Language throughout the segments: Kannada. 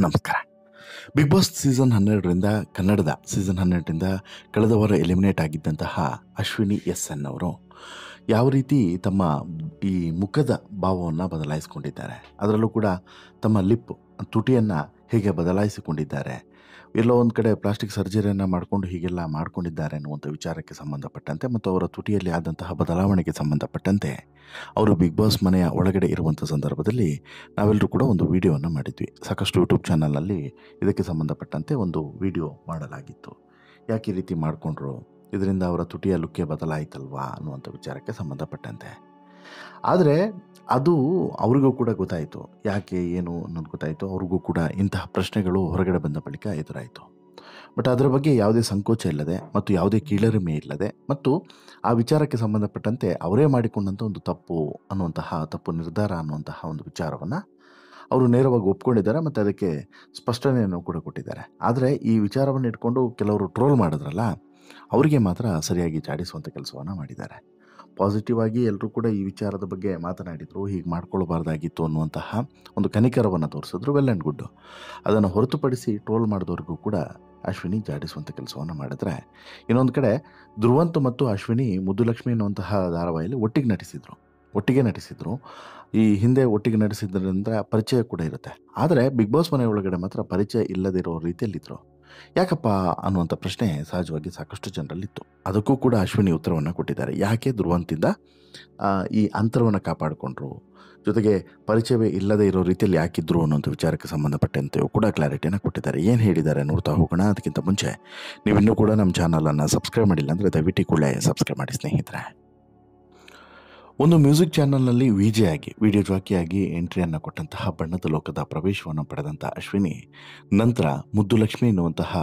ನಮಸ್ಕಾರ. ಬಿಗ್ ಬಾಸ್ ಸೀಸನ್ 12ರಿಂದ ಕನ್ನಡದ ಸೀಸನ್ 12ರಿಂದ ಕಳೆದ ವಾರ ಎಲಿಮಿನೇಟ್ ಆಗಿದ್ದಂತಹ ಅಶ್ವಿನಿ ಎನ್ ಅವರು ಯಾವ ರೀತಿ ತಮ್ಮ ಈ ಮುಖದ ಭಾವವನ್ನು ಬದಲಾಯಿಸಿಕೊಂಡಿದ್ದಾರೆ, ಅದರಲ್ಲೂ ಕೂಡ ತಮ್ಮ ತುಟಿಯನ್ನು ಹೇಗೆ ಬದಲಾಯಿಸಿಕೊಂಡಿದ್ದಾರೆ, ಎಲ್ಲೋ ಒಂದು ಕಡೆ ಪ್ಲಾಸ್ಟಿಕ್ ಸರ್ಜರಿಯನ್ನು ಮಾಡಿಕೊಂಡು ಹೀಗೆಲ್ಲ ಮಾಡ್ಕೊಂಡಿದ್ದಾರೆ ಅನ್ನುವಂಥ ವಿಚಾರಕ್ಕೆ ಸಂಬಂಧಪಟ್ಟಂತೆ ಮತ್ತು ಅವರ ತುಟಿಯಲ್ಲಿ ಆದಂತಹ ಬದಲಾವಣೆಗೆ ಸಂಬಂಧಪಟ್ಟಂತೆ ಅವರು ಬಿಗ್ ಬಾಸ್ ಮನೆಯ ಒಳಗಡೆ ಇರುವಂಥ ಸಂದರ್ಭದಲ್ಲಿ ನಾವೆಲ್ಲರೂ ಕೂಡ ಒಂದು ವಿಡಿಯೋವನ್ನು ಮಾಡಿದ್ವಿ. ಸಾಕಷ್ಟು ಯೂಟ್ಯೂಬ್ ಚಾನಲ್ನಲ್ಲಿ ಇದಕ್ಕೆ ಸಂಬಂಧಪಟ್ಟಂತೆ ಒಂದು ವಿಡಿಯೋ ಮಾಡಲಾಗಿತ್ತು. ಯಾಕೆ ಈ ರೀತಿ ಮಾಡಿಕೊಂಡ್ರು, ಇದರಿಂದ ಅವರ ತುಟಿಯ ಲುಕ್ಕೆ ಬದಲಾಯಿತಲ್ವಾ ಅನ್ನುವಂಥ ವಿಚಾರಕ್ಕೆ ಸಂಬಂಧಪಟ್ಟಂತೆ. ಆದರೆ ಅದು ಅವ್ರಿಗೂ ಕೂಡ ಗೊತ್ತಾಯಿತು, ಯಾಕೆ ಏನು ಅನ್ನೋದು ಗೊತ್ತಾಯಿತು. ಅವ್ರಿಗೂ ಕೂಡ ಇಂತಹ ಪ್ರಶ್ನೆಗಳು ಹೊರಗಡೆ ಬಂದ ಬಳಿಕ ಎದುರಾಯಿತು. ಬಟ್ ಅದರ ಬಗ್ಗೆ ಯಾವುದೇ ಸಂಕೋಚ ಇಲ್ಲದೆ ಮತ್ತು ಯಾವುದೇ ಕೀಳರಿಮೆ ಇಲ್ಲದೆ ಮತ್ತು ಆ ವಿಚಾರಕ್ಕೆ ಸಂಬಂಧಪಟ್ಟಂತೆ ಅವರೇ ಮಾಡಿಕೊಂಡಂಥ ಒಂದು ತಪ್ಪು ನಿರ್ಧಾರ ಅನ್ನುವಂತಹ ಒಂದು ವಿಚಾರವನ್ನು ಅವರು ನೇರವಾಗಿ ಒಪ್ಕೊಂಡಿದ್ದಾರೆ ಮತ್ತು ಅದಕ್ಕೆ ಸ್ಪಷ್ಟನೆಯನ್ನು ಕೂಡ ಕೊಟ್ಟಿದ್ದಾರೆ. ಆದರೆ ಈ ವಿಚಾರವನ್ನು ಇಟ್ಕೊಂಡು ಕೆಲವರು ಟ್ರೋಲ್ ಮಾಡಿದ್ರಲ್ಲ, ಅವರಿಗೆ ಮಾತ್ರ ಸರಿಯಾಗಿ ಜಾಡಿಸುವಂಥ ಕೆಲಸವನ್ನು ಮಾಡಿದ್ದಾರೆ. ಪಾಸಿಟಿವ್ ಆಗಿ ಎಲ್ಲರೂ ಕೂಡ ಈ ವಿಚಾರದ ಬಗ್ಗೆ ಮಾತನಾಡಿದರು, ಹೀಗೆ ಮಾಡ್ಕೊಳ್ಬಾರ್ದಾಗಿತ್ತು ಅನ್ನುವಂತಹ ಒಂದು ಕನಿಕರವನ್ನು ತೋರಿಸಿದ್ರು, ವೆಲ್ ಆ್ಯಂಡ್ ಗುಡ್. ಅದನ್ನು ಹೊರತುಪಡಿಸಿ ಟ್ರೋಲ್ ಮಾಡಿದವ್ರಿಗೂ ಕೂಡ ಅಶ್ವಿನಿ ಜಾಡಿಸುವಂಥ ಕೆಲಸವನ್ನು ಮಾಡಿದ್ರೆ, ಇನ್ನೊಂದು ಕಡೆ ಧ್ರುವಂತ್ ಮತ್ತು ಅಶ್ವಿನಿ ಮುದ್ದುಲಕ್ಷ್ಮಿ ಅನ್ನುವಂತಹ ಧಾರಾವಾಹಿಯಲ್ಲಿ ಒಟ್ಟಿಗೆ ನಟಿಸಿದ್ರು. ಈ ಹಿಂದೆ ಒಟ್ಟಿಗೆ ನಟಿಸಿದ್ರಿಂದ ಪರಿಚಯ ಕೂಡ ಇರುತ್ತೆ. ಆದರೆ ಬಿಗ್ ಬಾಸ್ ಮನೆ ಒಳಗಡೆ ಮಾತ್ರ ಪರಿಚಯ ಇಲ್ಲದಿರೋ ರೀತಿಯಲ್ಲಿದ್ದರು. ಯಾಕಪ್ಪ ಅನ್ನುವಂಥ ಪ್ರಶ್ನೆ ಸಹಜವಾಗಿ ಸಾಕಷ್ಟು ಜನರಲ್ಲಿತ್ತು. ಅದಕ್ಕೂ ಕೂಡ ಅಶ್ವಿನಿ ಉತ್ತರವನ್ನು ಕೊಟ್ಟಿದ್ದಾರೆ. ಯಾಕೆ ಧ್ರುವಂತಿಂದ ಈ ಅಂತರವನ್ನು ಕಾಪಾಡಿಕೊಂಡ್ರು, ಜೊತೆಗೆ ಪರಿಚಯವೇ ಇಲ್ಲದೇ ಇರೋ ರೀತಿಯಲ್ಲಿ ಯಾಕಿದ್ರು ಅನ್ನೋಂಥ ವಿಚಾರಕ್ಕೆ ಸಂಬಂಧಪಟ್ಟಂತೆಯೂ ಕೂಡ ಕ್ಲಾರಿಟಿಯನ್ನು ಕೊಟ್ಟಿದ್ದಾರೆ. ಏನು ಹೇಳಿದ್ದಾರೆ ನೋಡ್ತಾ ಹೋಗೋಣ. ಅದಕ್ಕಿಂತ ಮುಂಚೆ ನೀವಿನ್ನೂ ಕೂಡ ನಮ್ಮ ಚಾನಲನ್ನು ಸಬ್ಸ್ಕ್ರೈಬ್ ಮಾಡಿಲ್ಲ ಅಂದರೆ ದಯವಿಟ್ಟು ಕೂಡಲೇ ಸಬ್ಸ್ಕ್ರೈಬ್ ಮಾಡಿ ಸ್ನೇಹಿತರೆ. ಒಂದು ಮ್ಯೂಸಿಕ್ ಚಾನಲ್ನಲ್ಲಿ ವಿಡಿಯೋ ಜಾಕಿಯಾಗಿ ಎಂಟ್ರಿಯನ್ನು ಕೊಟ್ಟಂತಹ ಬಣ್ಣದ ಲೋಕದ ಪ್ರವೇಶವನ್ನು ಪಡೆದಂಥ ಅಶ್ವಿನಿ ನಂತರ ಮುದ್ದುಲಕ್ಷ್ಮಿ ಎನ್ನುವಂತಹ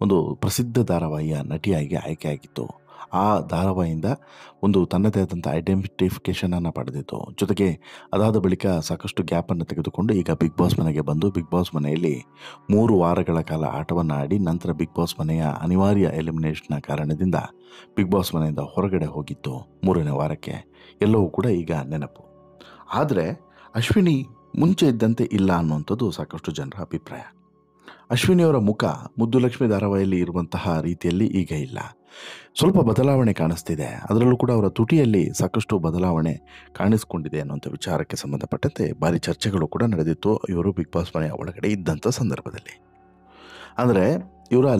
ಒಂದು ಪ್ರಸಿದ್ಧ ಧಾರಾವಾಹಿಯ ನಟಿಯಾಗಿ ಆಯ್ಕೆಯಾಗಿತ್ತು. ಆ ಧಾರಾವಾಹಿಯಿಂದ ಒಂದು ತನ್ನದೇ ಆದಂಥ ಐಡೆಂಟಿಫಿಕೇಷನನ್ನು ಪಡೆದಿತ್ತು. ಜೊತೆಗೆ ಅದಾದ ಬಳಿಕ ಸಾಕಷ್ಟು ಗ್ಯಾಪನ್ನು ತೆಗೆದುಕೊಂಡು ಈಗ ಬಿಗ್ ಬಾಸ್ ಮನೆಗೆ ಬಂದು ಬಿಗ್ ಬಾಸ್ ಮನೆಯಲ್ಲಿ 3 ವಾರಗಳ ಕಾಲ ಆಟವನ್ನು ಆಡಿ ನಂತರ ಬಿಗ್ ಬಾಸ್ ಮನೆಯ ಅನಿವಾರ್ಯ ಎಲಿಮಿನೇಷನ್ನ ಕಾರಣದಿಂದ ಬಿಗ್ ಬಾಸ್ ಮನೆಯಿಂದ ಹೊರಗಡೆ ಹೋಗಿತ್ತು 3ನೇ ವಾರಕ್ಕೆ. ಎಲ್ಲವೂ ಕೂಡ ಈಗ ನೆನಪು. ಆದರೆ ಅಶ್ವಿನಿ ಮುಂಚೆ ಇದ್ದಂತೆ ಇಲ್ಲ ಅನ್ನುವಂಥದ್ದು ಸಾಕಷ್ಟು ಜನರ ಅಭಿಪ್ರಾಯ. ಅಶ್ವಿನಿಯವರ ಮುಖ ಮುದ್ದುಲಕ್ಷ್ಮಿ ಧಾರಾವಾಹಿಯಲ್ಲಿ ಇರುವಂತಹ ರೀತಿಯಲ್ಲಿ ಈಗ ಇಲ್ಲ, ಸ್ವಲ್ಪ ಬದಲಾವಣೆ ಕಾಣಿಸ್ತಿದೆ. ಅದರಲ್ಲೂ ಕೂಡ ಅವರ ತುಟಿಯಲ್ಲಿ ಸಾಕಷ್ಟು ಬದಲಾವಣೆ ಕಾಣಿಸ್ಕೊಂಡಿದೆ ಅನ್ನುವಂಥ ವಿಚಾರಕ್ಕೆ ಸಂಬಂಧಪಟ್ಟಂತೆ ಭಾರಿ ಚರ್ಚೆಗಳು ಕೂಡ ನಡೆದಿತ್ತು ಇವರು ಬಿಗ್ ಬಾಸ್ ಮನೆಯ ಒಳಗಡೆ ಇದ್ದಂಥ ಸಂದರ್ಭದಲ್ಲಿ. ಅಂದರೆ ಇವರ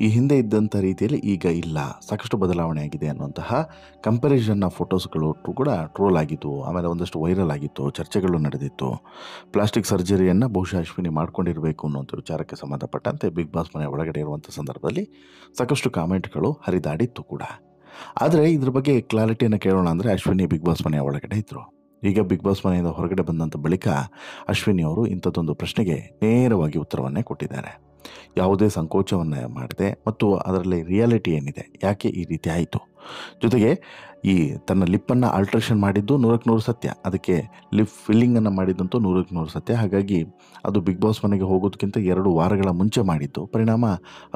ಈ ಹಿಂದೆ ಇದ್ದಂಥ ರೀತಿಯಲ್ಲಿ ಈಗ ಇಲ್ಲ, ಸಾಕಷ್ಟು ಬದಲಾವಣೆ ಆಗಿದೆ ಅನ್ನುವಂತಹ ಕಂಪ್ಯಾರಿಸನ್ನ ಫೋಟೋಸ್ಗಳು ಕೂಡ ಟ್ರೋಲ್ ಆಗಿತ್ತು. ಆಮೇಲೆ ಒಂದಷ್ಟು ವೈರಲ್ ಆಗಿತ್ತು, ಚರ್ಚೆಗಳು ನಡೆದಿತ್ತು. ಪ್ಲಾಸ್ಟಿಕ್ ಸರ್ಜರಿಯನ್ನು ಬಹುಶಃ ಅಶ್ವಿನಿ ಮಾಡ್ಕೊಂಡಿರಬೇಕು ಅನ್ನುವಂಥ ವಿಚಾರಕ್ಕೆ ಸಂಬಂಧಪಟ್ಟಂತೆ ಬಿಗ್ ಬಾಸ್ ಮನೆ ಒಳಗಡೆ ಇರುವಂಥ ಸಂದರ್ಭದಲ್ಲಿ ಸಾಕಷ್ಟು ಕಾಮೆಂಟ್ಗಳು ಹರಿದಾಡಿತ್ತು ಕೂಡ. ಆದರೆ ಇದ್ರ ಬಗ್ಗೆ ಕ್ಲಾರಿಟಿಯನ್ನು ಕೇಳೋಣ ಅಂದರೆ ಅಶ್ವಿನಿ ಬಿಗ್ ಬಾಸ್ ಮನೆಯ ಒಳಗಡೆ ಇದ್ದರು. ಈಗ ಬಿಗ್ ಬಾಸ್ ಮನೆಯಿಂದ ಹೊರಗಡೆ ಬಂದಂಥ ಬಳಿಕ ಅಶ್ವಿನಿ ಅವರು ಇಂಥದ್ದೊಂದು ಪ್ರಶ್ನೆಗೆ ನೇರವಾಗಿ ಉತ್ತರವನ್ನೇ ಕೊಟ್ಟಿದ್ದಾರೆ. ಯಾವುದೇ ಸಂಕೋಚವನ್ನು ಮಾಡದೆ ಮತ್ತು ಅದರಲ್ಲಿ ರಿಯಾಲಿಟಿ ಏನಿದೆ, ಯಾಕೆ ಈ ರೀತಿ ಆಯಿತು, ಜೊತೆಗೆ ಈ ತನ್ನ ಲಿಪ್ಪನ್ನು ಆಲ್ಟ್ರೇಷನ್ ಮಾಡಿದ್ದು 100% ಸತ್ಯ, ಅದಕ್ಕೆ ಲಿಪ್ ಫಿಲ್ಲಿಂಗನ್ನು ಮಾಡಿದ್ದಂತೂ 100% ಸತ್ಯ. ಹಾಗಾಗಿ ಅದು ಬಿಗ್ ಬಾಸ್ ಮನೆಗೆ ಹೋಗೋದಕ್ಕಿಂತ 2 ವಾರಗಳ ಮುಂಚೆ ಮಾಡಿದ್ದು ಪರಿಣಾಮ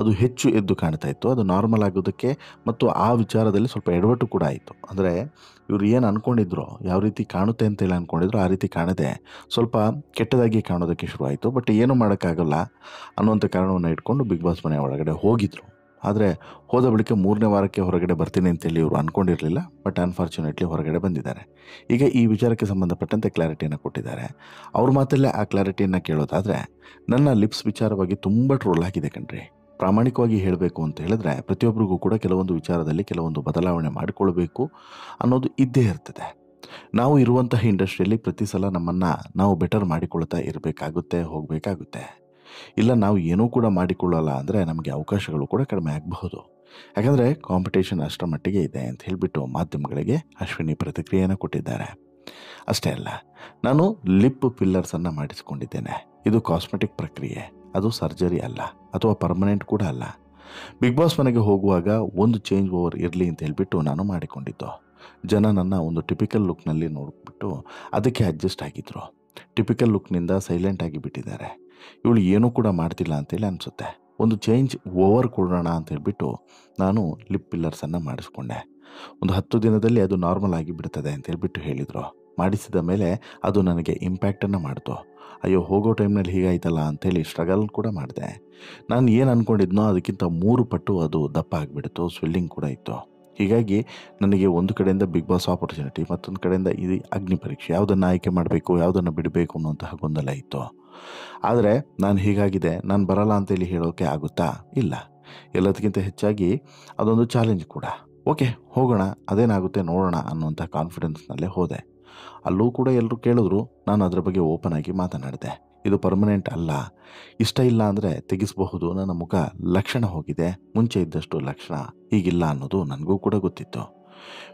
ಅದು ಹೆಚ್ಚು ಎದ್ದು ಕಾಣ್ತಾ ಇತ್ತು. ಅದು ನಾರ್ಮಲ್ ಆಗೋದಕ್ಕೆ ಮತ್ತು ಆ ವಿಚಾರದಲ್ಲಿ ಸ್ವಲ್ಪ ಎಡವಟ್ಟು ಕೂಡ ಆಯಿತು. ಅಂದರೆ ಇವರು ಏನು ಅಂದ್ಕೊಂಡಿದ್ರು, ಯಾವ ರೀತಿ ಕಾಣುತ್ತೆ ಅಂತೇಳಿ ಅಂದ್ಕೊಂಡಿದ್ರು, ಆ ರೀತಿ ಕಾಣದೆ ಸ್ವಲ್ಪ ಕೆಟ್ಟದಾಗಿ ಕಾಣೋದಕ್ಕೆ ಶುರುವಾಯಿತು. ಬಟ್ ಏನು ಮಾಡೋಕ್ಕಾಗಲ್ಲ ಅನ್ನುವಂಥ ಕಾರಣವನ್ನು ಇಟ್ಕೊಂಡು ಬಿಗ್ ಬಾಸ್ ಮನೆಯ ಒಳಗಡೆ ಹೋಗಿದ್ರು. ಆದರೆ ಹೋದ ಬಳಿಕ 3ನೇ ವಾರಕ್ಕೆ ಹೊರಗಡೆ ಬರ್ತೀನಿ ಅಂತೇಳಿ ಇವರು ಅಂದ್ಕೊಂಡಿರಲಿಲ್ಲ. ಬಟ್ ಅನ್ಫಾರ್ಚುನೇಟ್ಲಿ ಹೊರಗಡೆ ಬಂದಿದ್ದಾರೆ. ಈಗ ಈ ವಿಚಾರಕ್ಕೆ ಸಂಬಂಧಪಟ್ಟಂತೆ ಕ್ಲಾರಿಟಿಯನ್ನು ಕೊಟ್ಟಿದ್ದಾರೆ. ಅವ್ರ ಮಾತಲ್ಲೇ ಆ ಕ್ಲಾರಿಟಿಯನ್ನು ಕೇಳೋದಾದರೆ, ನನ್ನ ಲಿಪ್ಸ್ ವಿಚಾರವಾಗಿ ತುಂಬ ಟ್ರೋಲ್ ಆಗಿದೆ ಕಣ್ರಿ. ಪ್ರಾಮಾಣಿಕವಾಗಿ ಹೇಳಬೇಕು ಅಂತ ಹೇಳಿದ್ರೆ ಪ್ರತಿಯೊಬ್ಬರಿಗೂ ಕೂಡ ಕೆಲವೊಂದು ವಿಚಾರದಲ್ಲಿ ಕೆಲವೊಂದು ಬದಲಾವಣೆ ಮಾಡಿಕೊಳ್ಬೇಕು ಅನ್ನೋದು ಇದ್ದೇ ಇರ್ತದೆ. ನಾವು ಇರುವಂತಹ ಇಂಡಸ್ಟ್ರಿಯಲ್ಲಿ ಪ್ರತಿ ಸಲ ನಮ್ಮನ್ನು ನಾವು ಬೆಟರ್ ಮಾಡಿಕೊಳ್ತಾ ಹೋಗಬೇಕಾಗುತ್ತೆ. ಇಲ್ಲ ನಾವು ಏನೂ ಕೂಡ ಮಾಡಿಕೊಳ್ಳಲ್ಲ ಅಂದರೆ ನಮಗೆ ಅವಕಾಶಗಳು ಕೂಡ ಕಡಿಮೆ ಆಗಬಹುದು. ಯಾಕಂದರೆ ಕಾಂಪಿಟೇಷನ್ ಅಷ್ಟರ ಮಟ್ಟಿಗೆ ಇದೆ ಅಂತ ಹೇಳಿಬಿಟ್ಟು ಮಾಧ್ಯಮಗಳಿಗೆ ಅಶ್ವಿನಿ ಪ್ರತಿಕ್ರಿಯೆಯನ್ನು ಕೊಟ್ಟಿದ್ದಾರೆ. ಅಷ್ಟೇ ಅಲ್ಲ, ನಾನು ಲಿಪ್ ಫಿಲ್ಲರ್ಸನ್ನು ಮಾಡಿಸಿಕೊಂಡಿದ್ದೇನೆ. ಇದು ಕಾಸ್ಮೆಟಿಕ್ ಪ್ರಕ್ರಿಯೆ, ಅದು ಸರ್ಜರಿ ಅಲ್ಲ ಅಥವಾ ಪರ್ಮನೆಂಟ್ ಕೂಡ ಅಲ್ಲ. ಬಿಗ್ ಬಾಸ್ ಮನೆಗೆ ಹೋಗುವಾಗ ಒಂದು ಚೇಂಜ್ ಓವರ್ ಇರಲಿ ಅಂತ ಹೇಳಿಬಿಟ್ಟು ನಾನು ಮಾಡಿಕೊಂಡಿದ್ದು. ಜನ ನನ್ನ ಒಂದು ಟಿಪಿಕಲ್ ಲುಕ್ನಲ್ಲಿ ನೋಡಿಬಿಟ್ಟು ಅದಕ್ಕೆ ಅಡ್ಜಸ್ಟ್ ಆಗಿದ್ದರು. ಟಿಪಿಕಲ್ ಲುಕ್ನಿಂದ ಸೈಲೆಂಟ್ ಆಗಿ ಬಿಟ್ಟಿದ್ದಾರೆ. ಇವಳು ಏನೂ ಕೂಡ ಮಾಡ್ತಿಲ್ಲ ಅಂತೇಳಿ ಅನಿಸುತ್ತೆ. ಒಂದು ಚೇಂಜ್ ಓವರ್ ಕೊಡೋಣ ಅಂತ ಹೇಳ್ಬಿಟ್ಟು ನಾನು ಲಿಪ್ ಫಿಲ್ಲರ್ಸನ್ನು ಮಾಡಿಸ್ಕೊಂಡೆ. ಒಂದು 10 ದಿನದಲ್ಲಿ ಅದು ನಾರ್ಮಲ್ ಆಗಿ ಬಿಡ್ತದೆ ಅಂತ ಹೇಳ್ಬಿಟ್ಟು ಹೇಳಿದರು. ಮಾಡಿಸಿದ ಮೇಲೆ ಅದು ನನಗೆ ಇಂಪ್ಯಾಕ್ಟನ್ನು ಮಾಡ್ತು. ಅಯ್ಯೋ ಹೋಗೋ ಟೈಮ್ನಲ್ಲಿ ಹೀಗಾಯ್ತಲ್ಲ ಅಂಥೇಳಿ ಸ್ಟ್ರಗಲ್ ಕೂಡ ಮಾಡಿದೆ. ನಾನು ಏನು ಅಂದ್ಕೊಂಡಿದ್ನೋ ಅದಕ್ಕಿಂತ 3 ಪಟ್ಟು ಅದು ದಪ್ಪ ಆಗಿಬಿಡ್ತು, ಸ್ವೆಲ್ಲಿಂಗ್ ಕೂಡ ಇತ್ತು. ಹೀಗಾಗಿ ನನಗೆ ಒಂದು ಕಡೆಯಿಂದ ಬಿಗ್ ಬಾಸ್ ಆಪರ್ಚುನಿಟಿ, ಮತ್ತೊಂದು ಕಡೆಯಿಂದ ಇದು ಅಗ್ನಿ ಪರೀಕ್ಷೆ, ಯಾವುದನ್ನು ಆಯ್ಕೆ ಮಾಡಬೇಕು ಯಾವುದನ್ನು ಬಿಡಬೇಕು ಅನ್ನುವಂತಹ ಗೊಂದಲ ಇತ್ತು. ಆದರೆ ನಾನು ಹೀಗಾಗಿದೆ, ನಾನು ಬರಲ್ಲ ಅಂತೇಳಿ ಹೇಳೋಕ್ಕೆ ಆಗುತ್ತಾ? ಇಲ್ಲ. ಎಲ್ಲದಕ್ಕಿಂತ ಹೆಚ್ಚಾಗಿ ಅದೊಂದು ಚಾಲೆಂಜ್ ಕೂಡ. ಓಕೆ ಹೋಗೋಣ, ಅದೇನಾಗುತ್ತೆ ನೋಡೋಣ ಅನ್ನುವಂಥ ಕಾನ್ಫಿಡೆನ್ಸ್ನಲ್ಲೇ ಹೋದೆ. ಅಲ್ಲೂ ಕೂಡ ಎಲ್ಲರೂ ಕೇಳಿದ್ರು, ನಾನು ಅದರ ಬಗ್ಗೆ ಓಪನ್ ಆಗಿ ಮಾತನಾಡಿದೆ. ಇದು ಪರ್ಮನೆಂಟ್ ಅಲ್ಲ, ಇಷ್ಟ ಇಲ್ಲ ಅಂದರೆ ತೆಗೆಸಬಹುದು, ನನ್ನ ಮುಖ ಲಕ್ಷಣ ಹೋಗಿದೆ, ಮುಂಚೆ ಇದ್ದಷ್ಟು ಲಕ್ಷಣ ಈಗಿಲ್ಲ ಅನ್ನೋದು ನನಗೂ ಕೂಡ ಗೊತ್ತಿತ್ತು.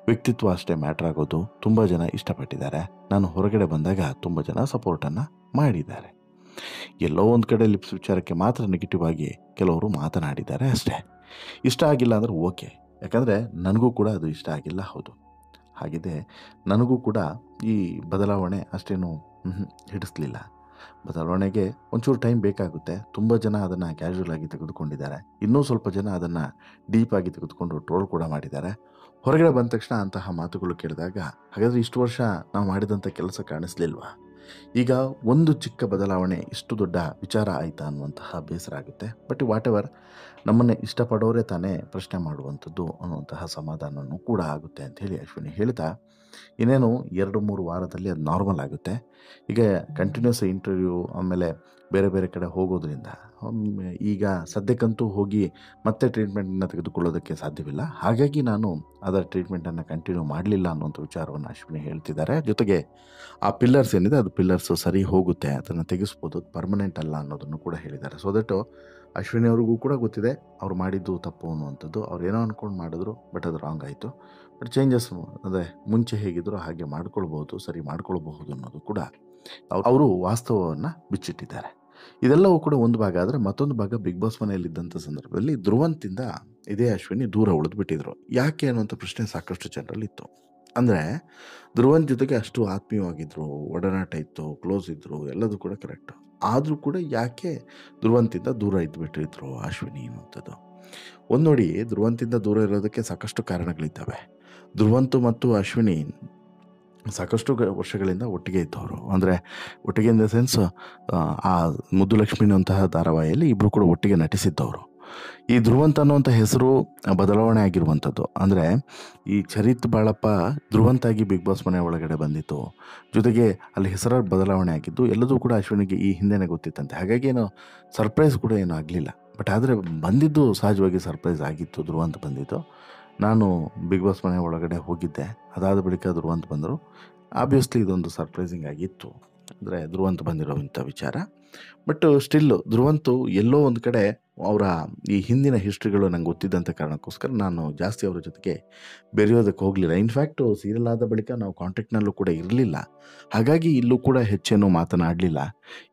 ವ್ಯಕ್ತಿತ್ವ ಅಷ್ಟೇ ಮ್ಯಾಟ್ರ್ ಆಗೋದು. ತುಂಬ ಜನ ಇಷ್ಟಪಟ್ಟಿದ್ದಾರೆ, ನಾನು ಹೊರಗಡೆ ಬಂದಾಗ ತುಂಬ ಜನ ಸಪೋರ್ಟನ್ನು ಮಾಡಿದ್ದಾರೆ. ಎಲ್ಲೋ ಒಂದು ಕಡೆ ಲಿಪ್ಸ್ ವಿಚಾರಕ್ಕೆ ಮಾತ್ರ ನೆಗೆಟಿವ್ ಆಗಿ ಕೆಲವರು ಮಾತನಾಡಿದ್ದಾರೆ ಅಷ್ಟೇ. ಇಷ್ಟ ಆಗಿಲ್ಲ ಅಂದರೆ ಓಕೆ, ಯಾಕಂದರೆ ನನಗೂ ಕೂಡ ಅದು ಇಷ್ಟ ಆಗಿಲ್ಲ. ಹೌದು, ಹಾಗಿದೆ ನನಗೂ ಕೂಡ ಈ ಬದಲಾವಣೆ ಅಷ್ಟೇನು ಹಿಡಿಸ್ಲಿಲ್ಲ. ಬದಲಾವಣೆಗೆ ಒಂಚೂರು ಟೈಮ್ ಬೇಕಾಗುತ್ತೆ. ತುಂಬ ಜನ ಅದನ್ನು ಕ್ಯಾಶುವಲ್ ಆಗಿ ತೆಗೆದುಕೊಂಡಿದ್ದಾರೆ, ಇನ್ನೂ ಸ್ವಲ್ಪ ಜನ ಅದನ್ನು ಡೀಪಾಗಿ ತೆಗೆದುಕೊಂಡು ಟ್ರೋಲ್ ಕೂಡ ಮಾಡಿದ್ದಾರೆ. ಹೊರಗಡೆ ಬಂದ ತಕ್ಷಣ ಅಂತಹ ಮಾತುಗಳು ಕೇಳಿದಾಗ, ಹಾಗಾದರೆ ಇಷ್ಟು ವರ್ಷ ನಾವು ಮಾಡಿದಂಥ ಕೆಲಸ ಕಾಣಿಸ್ಲಿಲ್ವಾ? ಈಗ ಒಂದು ಚಿಕ್ಕ ಬದಲಾವಣೆ ಇಷ್ಟು ದೊಡ್ಡ ವಿಚಾರ ಆಯಿತಾ ಅನ್ನುವಂತಹ ಬೇಸರ ಆಗುತ್ತೆ. ಬಟ್ ವಾಟ್ ಎವರ್, ನಮ್ಮನ್ನೇ ಇಷ್ಟಪಡೋರೇ ತಾನೇ ಪ್ರಶ್ನೆ ಮಾಡುವಂಥದ್ದು ಅನ್ನುವಂತಹ ಸಮಾಧಾನವೂ ಕೂಡ ಆಗುತ್ತೆ ಅಂಥೇಳಿ ಅಶ್ವಿನಿ ಹೇಳ್ತಾ, ಇನ್ನೇನು 2-3 ವಾರದಲ್ಲಿ ಅದು ನಾರ್ಮಲ್ ಆಗುತ್ತೆ. ಈಗ ಕಂಟಿನ್ಯೂಸ್ ಇಂಟರ್ವ್ಯೂ ಆಮೇಲೆ ಬೇರೆ ಬೇರೆ ಕಡೆ ಹೋಗೋದ್ರಿಂದ ಈಗ ಸದ್ಯಕ್ಕಂತೂ ಹೋಗಿ ಮತ್ತೆ ಟ್ರೀಟ್ಮೆಂಟನ್ನು ತೆಗೆದುಕೊಳ್ಳೋದಕ್ಕೆ ಸಾಧ್ಯವಿಲ್ಲ. ಹಾಗಾಗಿ ನಾನು ಅದರ ಟ್ರೀಟ್ಮೆಂಟನ್ನು ಕಂಟಿನ್ಯೂ ಮಾಡಲಿಲ್ಲ ಅನ್ನುವಂಥ ವಿಚಾರವನ್ನು ಅಶ್ವಿನಿ ಹೇಳ್ತಿದ್ದಾರೆ. ಜೊತೆಗೆ ಆ ಪಿಲ್ಲರ್ಸ್ ಏನಿದೆ ಅದು ಪಿಲ್ಲರ್ಸು ಸರಿ ಹೋಗುತ್ತೆ, ಅದನ್ನು ತೆಗೆಸ್ಬೋದು, ಅದು ಪರ್ಮನೆಂಟ್ ಅಲ್ಲ ಅನ್ನೋದನ್ನು ಕೂಡ ಹೇಳಿದ್ದಾರೆ. ಸೊ ದಟ್ ಅಶ್ವಿನಿ ಅವ್ರಿಗೂ ಕೂಡ ಗೊತ್ತಿದೆ ಅವ್ರು ಮಾಡಿದ್ದು ತಪ್ಪು ಅನ್ನುವಂಥದ್ದು. ಅವ್ರು ಏನೋ ಅಂದ್ಕೊಂಡು ಮಾಡಿದ್ರು, ಬಟ್ ಅದು ರಾಂಗ್ ಆಯಿತು. ಬಟ್ ಚೇಂಜಸ್ ಅಂದರೆ ಮುಂಚೆ ಹೇಗಿದ್ರು ಹಾಗೆ ಮಾಡ್ಕೊಳ್ಬೋದು, ಸರಿ ಮಾಡ್ಕೊಳ್ಬಹುದು ಅನ್ನೋದು ಕೂಡ ಅವರು ವಾಸ್ತವವನ್ನು ಬಿಚ್ಚಿಟ್ಟಿದ್ದಾರೆ. ಇದೆಲ್ಲವೂ ಕೂಡ ಒಂದು ಭಾಗ. ಆದರೆ ಮತ್ತೊಂದು ಭಾಗ, ಬಿಗ್ ಬಾಸ್ ಮನೆಯಲ್ಲಿದ್ದಂಥ ಸಂದರ್ಭದಲ್ಲಿ ಧ್ರುವಂತಿಂದ ಇದೇ ಅಶ್ವಿನಿ ದೂರ ಉಳಿದು ಬಿಟ್ಟಿದ್ರು. ಯಾಕೆ ಅನ್ನುವಂಥ ಪ್ರಶ್ನೆ ಸಾಕಷ್ಟು ಜನರಲ್ಲಿತ್ತು. ಅಂದರೆ ಧ್ರುವಂತ್ ಜೊತೆಗೆ ಅಷ್ಟು ಆತ್ಮೀಯವಾಗಿದ್ದರು, ಒಡನಾಟ ಇತ್ತು, ಕ್ಲೋಸ್ ಇದ್ದರು, ಎಲ್ಲದೂ ಕೂಡ ಕರೆಕ್ಟು. ಆದರೂ ಕೂಡ ಯಾಕೆ ಧ್ರುವಂತಿಂದ ದೂರ ಇದ್ದುಬಿಟ್ಟಿದ್ರು ಅಶ್ವಿನಿ ಅನ್ನುವಂಥದ್ದು. ಒಂದು ನೋಡಿ, ಧ್ರುವಂತಿಂದ ದೂರ ಇರೋದಕ್ಕೆ ಸಾಕಷ್ಟು ಕಾರಣಗಳಿದ್ದಾವೆ. ಧ್ರುವಂತು ಮತ್ತು ಅಶ್ವಿನಿ ಸಾಕಷ್ಟು ವರ್ಷಗಳಿಂದ ಒಟ್ಟಿಗೆ ಇದ್ದವರು. ಅಂದರೆ ಒಟ್ಟಿಗೆ ಇನ್ ದ ಸೆನ್ಸ್ ಆ ಮುದ್ದು ಲಕ್ಷ್ಮಿ ಅನ್ನುವಂತಹ ಧಾರಾವಾಹಿಯಲ್ಲಿ ಇಬ್ಬರು ಕೂಡ ಒಟ್ಟಿಗೆ ನಟಿಸಿದ್ದವರು. ಈ ಧ್ರುವಂತ್ ಅನ್ನುವಂಥ ಹೆಸರು ಬದಲಾವಣೆ ಆಗಿರುವಂಥದ್ದು. ಅಂದರೆ ಈ ಚರಿತ್ ಬಾಳಪ್ಪ ಧ್ರುವಂತಾಗಿ ಬಿಗ್ ಬಾಸ್ ಮನೆ ಒಳಗಡೆ ಬಂದಿತ್ತು, ಜೊತೆಗೆ ಅಲ್ಲಿ ಹೆಸರ ಬದಲಾವಣೆ ಆಗಿದ್ದು ಎಲ್ಲದೂ ಕೂಡ ಅಶ್ವಿನಿಗೆ ಈ ಹಿಂದೆನೇ ಗೊತ್ತಿತ್ತಂತೆ. ಹಾಗಾಗಿ ಏನು ಸರ್ಪ್ರೈಸ್ ಕೂಡ ಏನೂ ಆಗಲಿಲ್ಲ. ಬಟ್ ಆದರೆ ಬಂದಿದ್ದು ಸಹಜವಾಗಿ ಸರ್ಪ್ರೈಸ್ ಆಗಿತ್ತು. ಧ್ರುವಂತ್ ಬಂದಿದ್ದು, ನಾನು ಬಿಗ್ ಬಾಸ್ ಮನೆ ಒಳಗಡೆ ಹೋಗಿದ್ದೆ, ಅದಾದ ಬಳಿಕ ಧ್ರುವಂತ್ ಬಂದರು. ಆಬ್ವಿಯಸ್ಲಿ ಇದೊಂದು ಸರ್ಪ್ರೈಸಿಂಗ್ ಆಗಿತ್ತು, ಅಂದರೆ ಧ್ರುವಂತ್ ಬಂದಿರೋವಂಥ ವಿಚಾರ. ಬಟ್ ಸ್ಟಿಲ್ಲು ಧ್ರುವಂತು ಎಲ್ಲೋ ಒಂದು ಕಡೆ ಅವರ ಈ ಹಿಂದಿನ ಹಿಸ್ಟ್ರಿಗಳು ನಂಗೆ ಗೊತ್ತಿದ್ದಂಥ ಕಾರಣಕ್ಕೋಸ್ಕರ ನಾನು ಜಾಸ್ತಿ ಅವರ ಜೊತೆಗೆ ಬೆರೆಯೋದಕ್ಕೆ ಹೋಗಲಿಲ್ಲ. ಇನ್ಫ್ಯಾಕ್ಟು ಸೀರಿಯಲ್ ಆದ ಬಳಿಕ ನಾವು ಕಾಂಟ್ಯಾಕ್ಟ್ನಲ್ಲೂ ಕೂಡ ಇರಲಿಲ್ಲ. ಹಾಗಾಗಿ ಇಲ್ಲೂ ಕೂಡ ಹೆಚ್ಚೇನೂ ಮಾತನಾಡಲಿಲ್ಲ.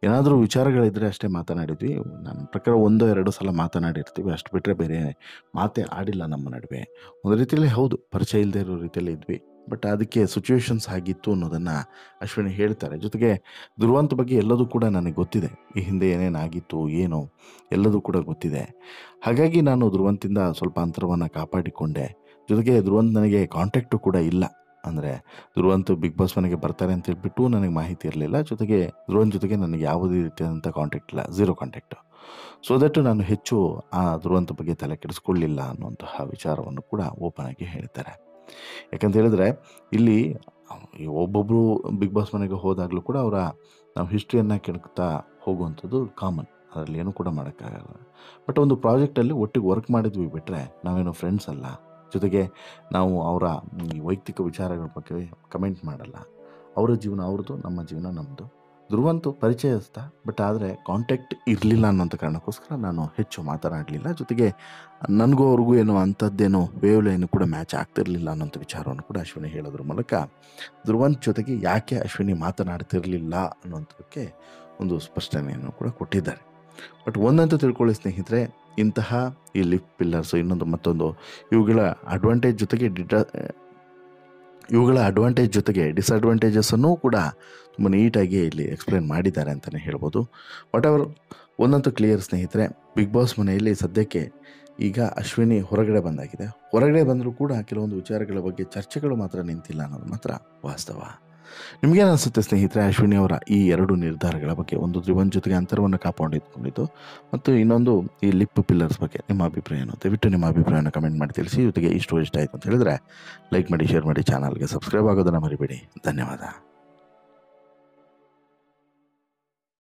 ಏನಾದರೂ ವಿಚಾರಗಳಿದ್ದರೆ ಅಷ್ಟೇ ಮಾತನಾಡಿದ್ವಿ. ನನ್ನ ಪ್ರಕಾರ 1-2 ಸಲ ಮಾತನಾಡಿರ್ತೀವಿ, ಅಷ್ಟು ಬಿಟ್ಟರೆ ಬೇರೆ ಮಾತೇ ಆಡಿಲ್ಲ ನಮ್ಮ ನಡುವೆ. ಒಂದು ರೀತಿಯಲ್ಲಿ ಹೌದು, ಪರಿಚಯ ಇಲ್ಲದೆ ಇರೋ ರೀತಿಯಲ್ಲಿ ಇದ್ವಿ. ಬಟ್ ಅದಕ್ಕೆ ಸಿಚುವೇಶನ್ಸ್ ಆಗಿತ್ತು ಅನ್ನೋದನ್ನು ಅಶ್ವಿನಿ ಹೇಳ್ತಾರೆ. ಜೊತೆಗೆ ಧ್ರುವಂತ್ ಬಗ್ಗೆ ಎಲ್ಲದೂ ಕೂಡ ನನಗೆ ಗೊತ್ತಿದೆ, ಈ ಹಿಂದೆ ಏನೇನಾಗಿತ್ತು ಏನು ಎಲ್ಲದೂ ಕೂಡ ಗೊತ್ತಿದೆ. ಹಾಗಾಗಿ ನಾನು ಧ್ರುವಂತಿಂದ ಸ್ವಲ್ಪ ಅಂತರವನ್ನು ಕಾಪಾಡಿಕೊಂಡೆ. ಜೊತೆಗೆ ಧ್ರುವಂತ್ ನನಗೆ ಕಾಂಟ್ಯಾಕ್ಟು ಕೂಡ ಇಲ್ಲ. ಅಂದರೆ ಧ್ರುವಂತ್ ಬಿಗ್ ಬಾಸ್ ಮನೆಗೆ ಬರ್ತಾರೆ ಅಂತ ಹೇಳ್ಬಿಟ್ಟು ನನಗೆ ಮಾಹಿತಿ ಇರಲಿಲ್ಲ. ಜೊತೆಗೆ ಧ್ರುವಂತ್ ಜೊತೆಗೆ ನನಗೆ ಯಾವುದೇ ರೀತಿಯಾದಂಥ ಕಾಂಟ್ಯಾಕ್ಟ್ ಇಲ್ಲ, ಝೀರೋ ಕಾಂಟ್ಯಾಕ್ಟು. ಸೊ ದಟ್ ನಾನು ಹೆಚ್ಚು ಆ ಧ್ರುವಂತ್ ಬಗ್ಗೆ ತಲೆ ಕೆಡಿಸ್ಕೊಳ್ಳಿಲ್ಲ ಅನ್ನುವಂತಹ ವಿಚಾರವನ್ನು ಕೂಡ ಓಪನ್ ಆಗಿ ಹೇಳ್ತಾರೆ. ಯಾಕಂತ ಹೇಳಿದ್ರೆ ಇಲ್ಲಿ ಒಬ್ಬೊಬ್ಬರು ಬಿಗ್ ಬಾಸ್ ಮನೆಗೆ ಹೋದಾಗಲೂ ಕೂಡ ಅವರ ನಾವು ಹಿಸ್ಟ್ರಿಯನ್ನು ಕೆಣಕ್ತಾ ಹೋಗುವಂಥದ್ದು ಕಾಮನ್, ಅದರಲ್ಲಿ ಏನೂ ಕೂಡ ಮಾಡೋಕ್ಕಾಗಲ್ಲ. ಬಟ್ ಒಂದು ಪ್ರಾಜೆಕ್ಟಲ್ಲಿ ಒಟ್ಟಿಗೆ ವರ್ಕ್ ಮಾಡಿದ್ವಿ ಬಿಟ್ಟರೆ ನಾವೇನು ಫ್ರೆಂಡ್ಸ್ ಅಲ್ಲ. ಜೊತೆಗೆ ನಾವು ಅವರ ಈ ವೈಯಕ್ತಿಕ ವಿಚಾರಗಳ ಬಗ್ಗೆ ಕಮೆಂಟ್ ಮಾಡಲ್ಲ. ಅವರ ಜೀವನ ಅವ್ರದ್ದು, ನಮ್ಮ ಜೀವನ ನಮ್ಮದು. ಧ್ರುವಂತು ಪರಿಚಯಸ್ಥ, ಬಟ್ ಆದರೆ ಕಾಂಟ್ಯಾಕ್ಟ್ ಇರಲಿಲ್ಲ ಅನ್ನೋಂಥ ಕಾರಣಕ್ಕೋಸ್ಕರ ನಾನು ಹೆಚ್ಚು ಮಾತನಾಡಲಿಲ್ಲ. ಜೊತೆಗೆ ನನಗೂ ಅವ್ರಿಗೂ ಏನೋ ಅಂಥದ್ದೇನೋ ವೇವ್ ಲೈನು ಕೂಡ ಮ್ಯಾಚ್ ಆಗ್ತಿರಲಿಲ್ಲ ಅನ್ನೋಂಥ ವಿಚಾರವನ್ನು ಕೂಡ ಅಶ್ವಿನಿ ಹೇಳೋದ್ರ ಮೂಲಕ ಧ್ರುವಂತ್ ಜೊತೆಗೆ ಯಾಕೆ ಅಶ್ವಿನಿ ಮಾತನಾಡ್ತಿರಲಿಲ್ಲ ಅನ್ನೋಂಥದ್ದಕ್ಕೆ ಒಂದು ಸ್ಪಷ್ಟನೆಯನ್ನು ಕೂಡ ಕೊಟ್ಟಿದ್ದಾರೆ. ಬಟ್ ಒಂದಂತೂ ತಿಳ್ಕೊಳ್ಳಿ ಸ್ನೇಹಿತರೆ, ಇಂತಹ ಈ ಲಿಫ್ಟ್ ಪಿಲ್ಲರ್ಸು ಇನ್ನೊಂದು ಮತ್ತೊಂದು ಇವುಗಳ ಅಡ್ವಾಂಟೇಜ್ ಜೊತೆಗೆ ಡಿಸ್ಅಡ್ವಾಂಟೇಜಸನ್ನು ಕೂಡ ತುಂಬ ನೀಟಾಗಿ ಇಲ್ಲಿ ಎಕ್ಸ್ಪ್ಲೇನ್ ಮಾಡಿದ್ದಾರೆ ಅಂತಲೇ ಹೇಳ್ಬೋದು. ವಾಟ್ ಎವರ್, ಒಂದಂತೂ ಕ್ಲಿಯರ್ ಸ್ನೇಹಿತರೆ, ಬಿಗ್ ಬಾಸ್ ಮನೆಯಲ್ಲಿ ಸದ್ಯಕ್ಕೆ ಈಗ ಅಶ್ವಿನಿ ಹೊರಗಡೆ ಬಂದಾಗಿದೆ. ಹೊರಗಡೆ ಬಂದರೂ ಕೂಡ ಕೆಲವೊಂದು ವಿಚಾರಗಳ ಬಗ್ಗೆ ಚರ್ಚೆಗಳು ಮಾತ್ರ ನಿಂತಿಲ್ಲ ಅನ್ನೋದು ಮಾತ್ರ ವಾಸ್ತವ. ನಿಮಗೇನು ಅನಿಸುತ್ತೆ ಸ್ನೇಹಿತರೆ, ಅಶ್ವಿನಿ ಅವರ ಈ 2 ನಿರ್ಧಾರಗಳ ಬಗ್ಗೆ? ಒಂದು ತ್ರಿಭುವನ್ ಜೊತೆಗೆ ಅಂತರವನ್ನು ಕಾಪಾಡಿಕೊಂಡಿದ್ದು ಮತ್ತು ಇನ್ನೊಂದು ಈ ಲಿಪ್ ಪಿಲ್ಲರ್ಸ್ ಬಗ್ಗೆ ನಿಮ್ಮ ಅಭಿಪ್ರಾಯ ಏನು? ದಯವಿಟ್ಟು ನಿಮ್ಮ ಅಭಿಪ್ರಾಯನ ಕಮೆಂಟ್ ಮಾಡಿ ತಿಳಿಸಿ. ಜೊತೆಗೆ ಇಷ್ಟ ಆಯಿತು ಅಂತ ಹೇಳಿದ್ರೆ ಲೈಕ್ ಮಾಡಿ, ಶೇರ್ ಮಾಡಿ, ಚಾನಲ್ಗೆ ಸಬ್ಸ್ಕ್ರೈಬ್ ಆಗೋದನ್ನು ಮರಿಬೇಡಿ. ಧನ್ಯವಾದ.